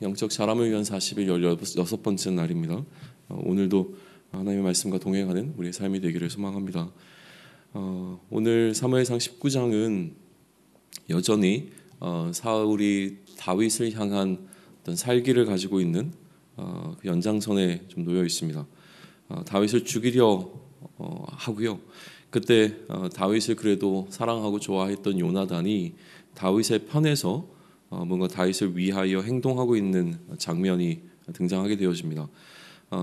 영적 자람을 위한 40일 16번째 날입니다. 오늘도 하나님의 말씀과 동행하는 우리의 삶이 되기를 소망합니다. 오늘 사무엘상 19장은 여전히 사울이 다윗을 향한 어떤 살기를 가지고 있는 그 연장선에 좀 놓여 있습니다. 다윗을 죽이려 하고요. 그때 다윗을 그래도 사랑하고 좋아했던 요나단이 다윗의 편에서 뭔가 다윗을 위하여 행동하고 있는 장면이 등장하게 되어집니다.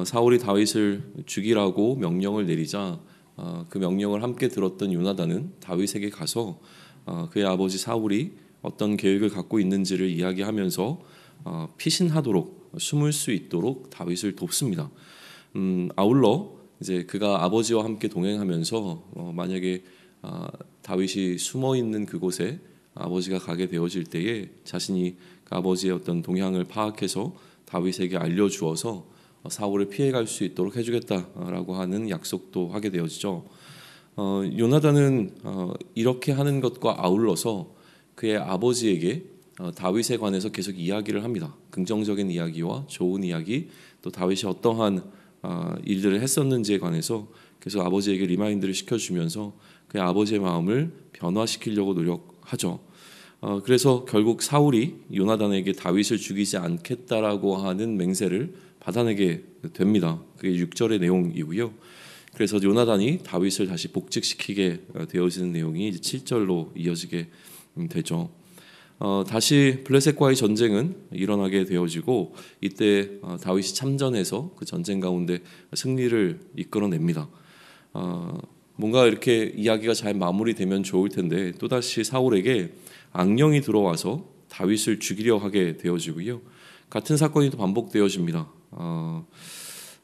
사울이 다윗을 죽이라고 명령을 내리자 그 명령을 함께 들었던 요나단은 다윗에게 가서 그의 아버지 사울이 어떤 계획을 갖고 있는지를 이야기하면서 피신하도록 숨을 수 있도록 다윗을 돕습니다. 아울러 이제 그가 아버지와 함께 동행하면서 만약에 다윗이 숨어 있는 그곳에 아버지가 가게 되어질 때에 자신이 그 아버지의 어떤 동향을 파악해서 다윗에게 알려주어서 사울을 피해갈 수 있도록 해주겠다라고 하는 약속도 하게 되어지죠. 요나단은 이렇게 하는 것과 아울러서 그의 아버지에게 다윗에 관해서 계속 이야기를 합니다. 긍정적인 이야기와 좋은 이야기, 또 다윗이 어떠한 일들을 했었는지에 관해서 계속 아버지에게 리마인드를 시켜주면서 그의 아버지의 마음을 변화시키려고 노력하죠. 그래서 결국 사울이 요나단에게 다윗을 죽이지 않겠다라고 하는 맹세를 받아내게 됩니다. 그게 6절의 내용이고요. 그래서 요나단이 다윗을 다시 복직시키게 되어지는 내용이 이제 7절로 이어지게 되죠. 다시 블레셋과의 전쟁은 일어나게 되어지고 이때 다윗이 참전해서 그 전쟁 가운데 승리를 이끌어냅니다. 뭔가 이렇게 이야기가 잘 마무리되면 좋을 텐데 또다시 사울에게 악령이 들어와서 다윗을 죽이려 하게 되어지고요. 같은 사건이 또 반복되어집니다.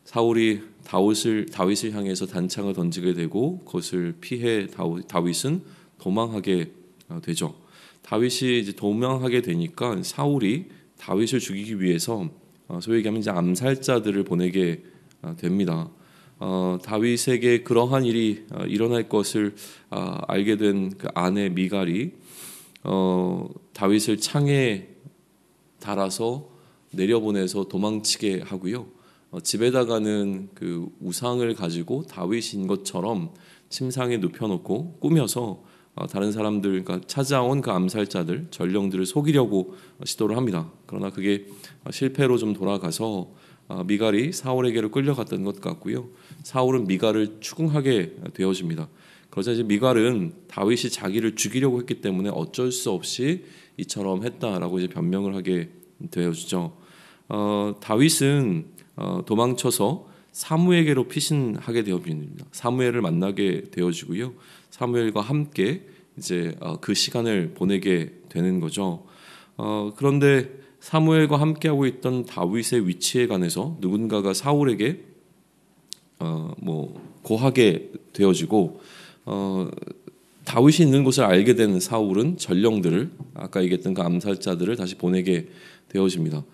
사울이 다윗을 향해서 단창을 던지게 되고 그것을 피해 다윗은 도망하게 되죠. 다윗이 이제 도망하게 되니까 사울이 다윗을 죽이기 위해서 소위 얘기하면 이제 암살자들을 보내게 됩니다. 다윗에게 그러한 일이 일어날 것을 알게 된 그 아내 미갈이 다윗을 창에 달아서 내려보내서 도망치게 하고요. 집에다가는 그 우상을 가지고 다윗인 것처럼 침상에 눕혀놓고 꾸며서 다른 사람들, 그러니까 찾아온 그 암살자들, 전령들을 속이려고 시도를 합니다. 그러나 그게 실패로 좀 돌아가서 미갈이 사울에게로 끌려갔던 것 같고요. 사울은 미갈을 추궁하게 되어집니다. 그러자 이제 미갈은 다윗이 자기를 죽이려고 했기 때문에 어쩔 수 없이 이처럼 했다라고 이제 변명을 하게 되어지죠. 다윗은 도망쳐서 사무엘에게로 피신하게 되어집니다. 사무엘을 만나게 되어지고요. 사무엘과 함께 이제 그 시간을 보내게 되는 거죠. 그런데 사무엘과 함께하고 있던 다윗의 위치에 관해서 누군가가 사울에게 고하게 되어지고 다윗이 있는 곳을 알게 된 사울은 전령들을 아까 얘기했던 그 암살자들을 다시 보내게 되어집니다.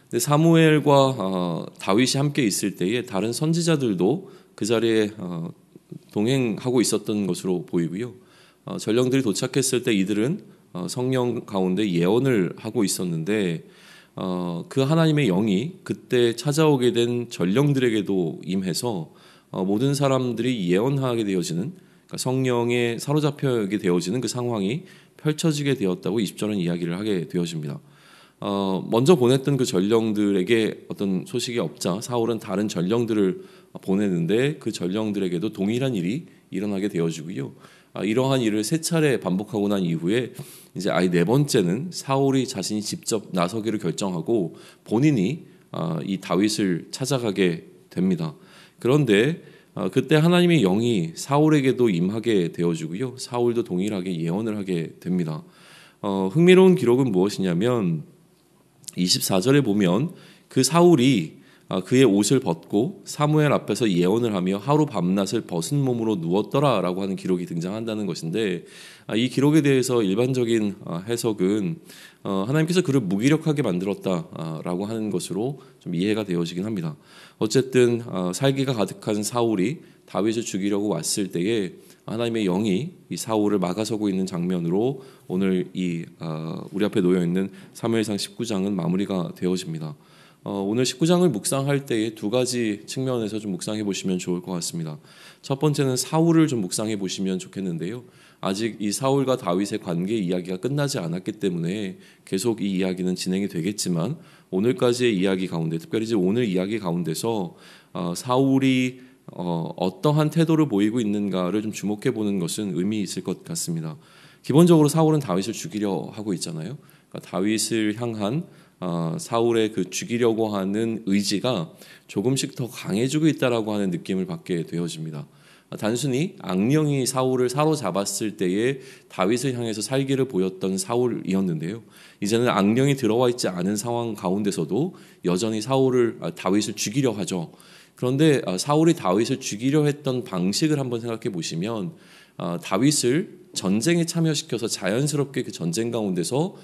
근데 사무엘과 다윗이 함께 있을 때에 다른 선지자들도 그 자리에 동행하고 있었던 것으로 보이고요. 전령들이 도착했을 때 이들은 성령 가운데 예언을 하고 있었는데 그 하나님의 영이 그때 찾아오게 된 전령들에게도 임해서 모든 사람들이 예언하게 되어지는, 그러니까 성령에 사로잡혀게 되어지는 그 상황이 펼쳐지게 되었다고 20절은 이야기를 하게 되어집니다. 먼저 보냈던 그 전령들에게 어떤 소식이 없자 사울은 다른 전령들을 보내는데 그 전령들에게도 동일한 일이 일어나게 되어지고요. 이러한 일을 세 차례 반복하고 난 이후에 이제 네 번째는 사울이 자신이 직접 나서기를 결정하고 본인이 이 다윗을 찾아가게 됩니다. 그런데 그때 하나님의 영이 사울에게도 임하게 되어지고요. 사울도 동일하게 예언을 하게 됩니다. 흥미로운 기록은 무엇이냐면 24절에 보면 그 사울이 그의 옷을 벗고 사무엘 앞에서 예언을 하며 하루 밤낮을 벗은 몸으로 누웠더라라고 하는 기록이 등장한다는 것인데, 이 기록에 대해서 일반적인 해석은 하나님께서 그를 무기력하게 만들었다라고 하는 것으로 좀 이해가 되어지긴 합니다. 어쨌든 살기가 가득한 사울이 다윗을 죽이려고 왔을 때에 하나님의 영이 이 사울을 막아서고 있는 장면으로 오늘 우리 앞에 놓여 있는 사무엘상 19장은 마무리가 되어집니다. 오늘 19장을 묵상할 때에 두 가지 측면에서 좀 묵상해 보시면 좋을 것 같습니다. 첫 번째는 사울을 좀 묵상해 보시면 좋겠는데요. 아직 이 사울과 다윗의 관계 이야기가 끝나지 않았기 때문에 계속 이 이야기는 진행이 되겠지만, 오늘까지의 이야기 가운데, 특별히 이제 오늘 이야기 가운데서 사울이 어떠한 태도를 보이고 있는가를 좀 주목해 보는 것은 의미 있을 것 같습니다. 기본적으로 사울은 다윗을 죽이려 하고 있잖아요. 그러니까 다윗을 향한 사울의 그 죽이려고 하는 의지가 조금씩 더 강해지고 있다라고 하는 느낌을 받게 되어집니다. 단순히 악령이 사울을 사로잡았을 때에 다윗을 향해서 살기를 보였던 사울이었는데요. 이제는 악령이 들어와 있지 않은 상황 가운데서도 여전히 다윗을 죽이려 하죠. 그런데 사울이 다윗을 죽이려 했던 방식을 한번 생각해 보시면, 다윗을 전쟁에 참여시켜서 자연스럽게 그 전쟁 가운데서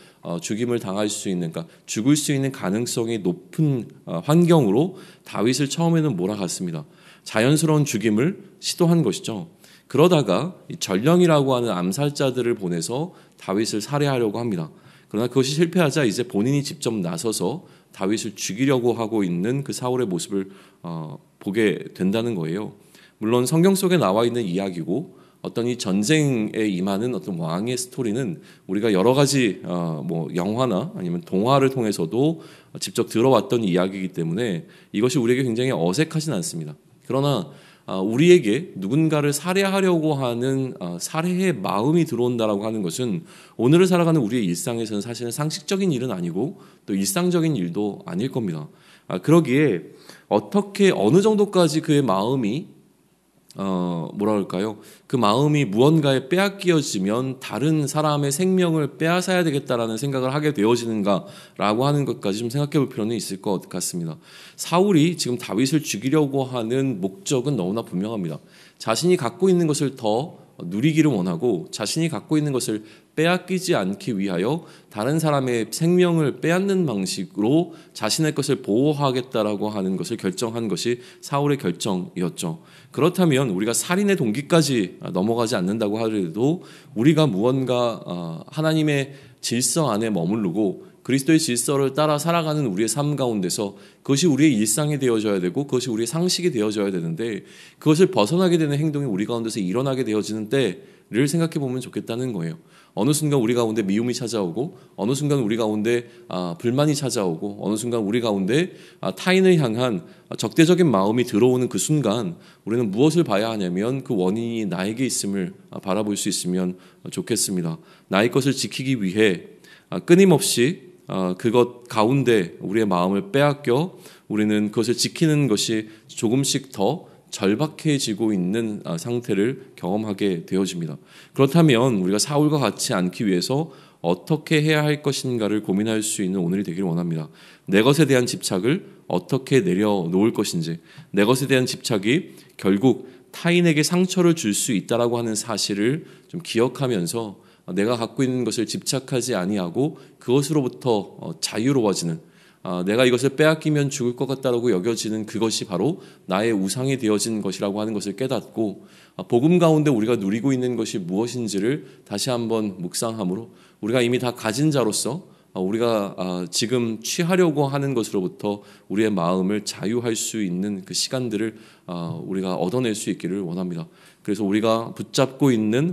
죽임을 당할 수 있는, 그러니까 죽을 수 있는 가능성이 높은 환경으로 다윗을 처음에는 몰아갔습니다. 자연스러운 죽임을 시도한 것이죠. 그러다가 전령이라고 하는 암살자들을 보내서 다윗을 살해하려고 합니다. 그러나 그것이 실패하자 이제 본인이 직접 나서서 다윗을 죽이려고 하고 있는 그 사울의 모습을 보게 된다는 거예요. 물론 성경 속에 나와 있는 이야기고, 어떤 이 전쟁에 임하는 어떤 왕의 스토리는 우리가 여러 가지 영화나 아니면 동화를 통해서도 직접 들어왔던 이야기이기 때문에 이것이 우리에게 굉장히 어색하진 않습니다. 그러나 우리에게 누군가를 살해하려고 하는 살해의 마음이 들어온다라고 하는 것은 오늘을 살아가는 우리의 일상에서는 사실은 상식적인 일은 아니고 또 일상적인 일도 아닐 겁니다. 그러기에 어떻게 어느 정도까지 그의 마음이 그 마음이 무언가에 빼앗겨지면 다른 사람의 생명을 빼앗아야 되겠다라는 생각을 하게 되어지는가라고 하는 것까지 좀 생각해 볼 필요는 있을 것 같습니다. 사울이 지금 다윗을 죽이려고 하는 목적은 너무나 분명합니다. 자신이 갖고 있는 것을 더 누리기를 원하고, 자신이 갖고 있는 것을 빼앗기지 않기 위하여 다른 사람의 생명을 빼앗는 방식으로 자신의 것을 보호하겠다라고 하는 것을 결정한 것이 사울의 결정이었죠. 그렇다면 우리가 살인의 동기까지 넘어가지 않는다고 하더라도 우리가 무언가 하나님의 질서 안에 머무르고 그리스도의 질서를 따라 살아가는 우리의 삶 가운데서 그것이 우리의 일상이 되어져야 되고, 그것이 우리의 상식이 되어져야 되는데, 그것을 벗어나게 되는 행동이 우리 가운데서 일어나게 되어지는 때를 생각해 보면 좋겠다는 거예요. 어느 순간 우리 가운데 미움이 찾아오고, 어느 순간 우리 가운데 불만이 찾아오고, 어느 순간 우리 가운데 타인을 향한 적대적인 마음이 들어오는 그 순간 우리는 무엇을 봐야 하냐면 그 원인이 나에게 있음을 바라볼 수 있으면 좋겠습니다. 나의 것을 지키기 위해 끊임없이 그것 가운데 우리의 마음을 빼앗겨 우리는 그것을 지키는 것이 조금씩 더 절박해지고 있는 상태를 경험하게 되어집니다. 그렇다면 우리가 사울과 같지 않기 위해서 어떻게 해야 할 것인가를 고민할 수 있는 오늘이 되기를 원합니다. 내 것에 대한 집착을 어떻게 내려놓을 것인지, 내 것에 대한 집착이 결국 타인에게 상처를 줄 수 있다라고 하는 사실을 좀 기억하면서 내가 갖고 있는 것을 집착하지 아니하고 그것으로부터 자유로워지는, 내가 이것을 빼앗기면 죽을 것 같다라고 여겨지는 그것이 바로 나의 우상이 되어진 것이라고 하는 것을 깨닫고, 복음 가운데 우리가 누리고 있는 것이 무엇인지를 다시 한번 묵상함으로 우리가 이미 다 가진 자로서 우리가 지금 취하려고 하는 것으로부터 우리의 마음을 자유할 수 있는 그 시간들을 우리가 얻어낼 수 있기를 원합니다. 그래서 우리가 붙잡고 있는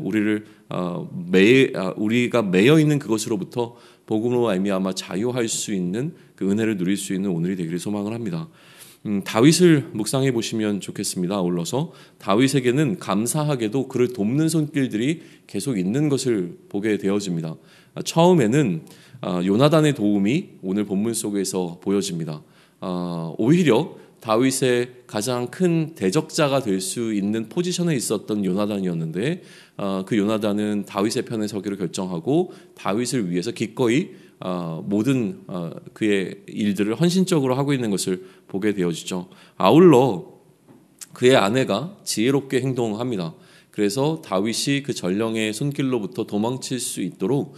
우리가 매여 있는 그것으로부터 복음으로 말미암아 자유할 수 있는 그 은혜를 누릴 수 있는 오늘이 되기를 소망을 합니다. 다윗을 묵상해 보시면 좋겠습니다. 아울러서 다윗에게는 감사하게도 그를 돕는 손길들이 계속 있는 것을 보게 되어집니다. 처음에는 요나단의 도움이 오늘 본문 속에서 보여집니다. 오히려 다윗의 가장 큰 대적자가 될 수 있는 포지션에 있었던 요나단이었는데, 그 요나단은 다윗의 편에 서기를 결정하고 다윗을 위해서 기꺼이 모든 그의 일들을 헌신적으로 하고 있는 것을 보게 되어지죠. 아울러 그의 아내가 지혜롭게 행동합니다. 그래서 다윗이 그 전령의 손길로부터 도망칠 수 있도록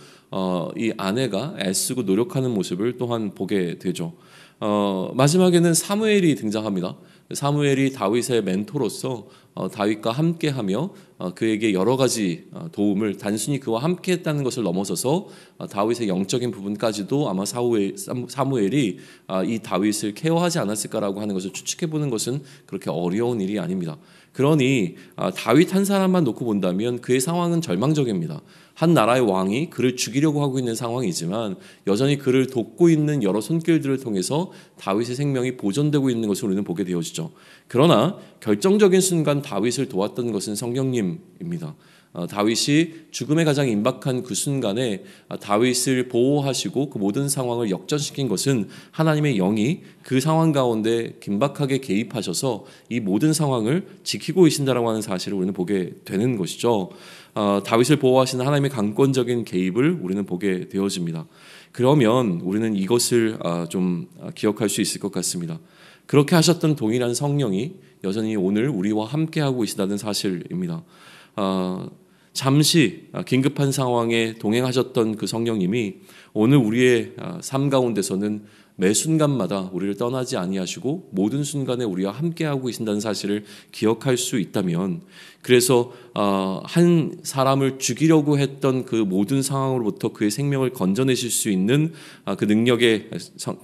이 아내가 애쓰고 노력하는 모습을 또한 보게 되죠. 마지막에는 사무엘이 등장합니다. 사무엘이 다윗의 멘토로서 다윗과 함께하며 그에게 여러 가지 도움을 단순히 그와 함께했다는 것을 넘어서서 다윗의 영적인 부분까지도 아마 사무엘이 이 다윗을 케어하지 않았을까라고 하는 것을 추측해보는 것은 그렇게 어려운 일이 아닙니다. 그러니 다윗 한 사람만 놓고 본다면 그의 상황은 절망적입니다. 한 나라의 왕이 그를 죽이려고 하고 있는 상황이지만 여전히 그를 돕고 있는 여러 손길들을 통해서 다윗의 생명이 보존되고 있는 것을 우리는 보게 되어지죠. 그러나 결정적인 순간 다윗을 도왔던 것은 성령님입니다. 다윗이 죽음에 가장 임박한 그 순간에 다윗을 보호하시고 그 모든 상황을 역전시킨 것은 하나님의 영이 그 상황 가운데 긴박하게 개입하셔서 이 모든 상황을 지키고 계신다라고 하는 사실을 우리는 보게 되는 것이죠. 다윗을 보호하시는 하나님의 강권적인 개입을 우리는 보게 되어집니다. 그러면 우리는 이것을 좀 기억할 수 있을 것 같습니다. 그렇게 하셨던 동일한 성령이 여전히 오늘 우리와 함께하고 계시다는 사실입니다. 잠시 긴급한 상황에 동행하셨던 그 성령님이 오늘 우리의 삶 가운데서는 매 순간마다 우리를 떠나지 아니하시고 모든 순간에 우리와 함께하고 계신다는 사실을 기억할 수 있다면, 그래서 한 사람을 죽이려고 했던 그 모든 상황으로부터 그의 생명을 건져내실 수 있는 그 능력의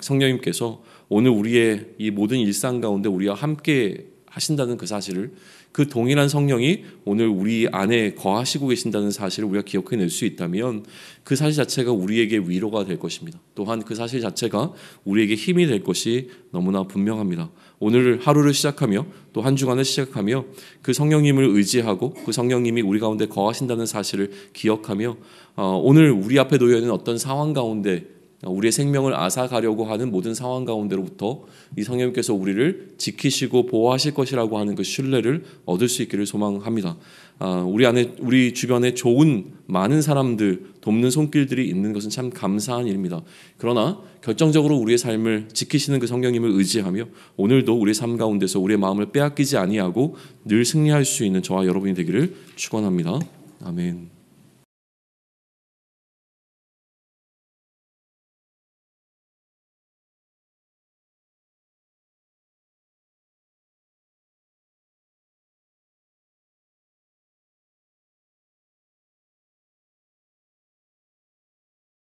성령님께서 오늘 우리의 이 모든 일상 가운데 우리와 함께 하신다는 그 사실을, 그 동일한 성령이 오늘 우리 안에 거하시고 계신다는 사실을 우리가 기억해낼 수 있다면 그 사실 자체가 우리에게 위로가 될 것입니다. 또한 그 사실 자체가 우리에게 힘이 될 것이 너무나 분명합니다. 오늘 하루를 시작하며 또 한 주간을 시작하며 그 성령님을 의지하고 그 성령님이 우리 가운데 거하신다는 사실을 기억하며 오늘 우리 앞에 놓여있는 어떤 상황 가운데 우리의 생명을 앗아가려고 하는 모든 상황 가운데로부터 이 성령님께서 우리를 지키시고 보호하실 것이라고 하는 그 신뢰를 얻을 수 있기를 소망합니다. 우리 주변에 좋은 많은 사람들 돕는 손길들이 있는 것은 참 감사한 일입니다. 그러나 결정적으로 우리의 삶을 지키시는 그 성령님을 의지하며 오늘도 우리의 삶 가운데서 우리의 마음을 빼앗기지 아니하고 늘 승리할 수 있는 저와 여러분이 되기를 축원합니다. 아멘.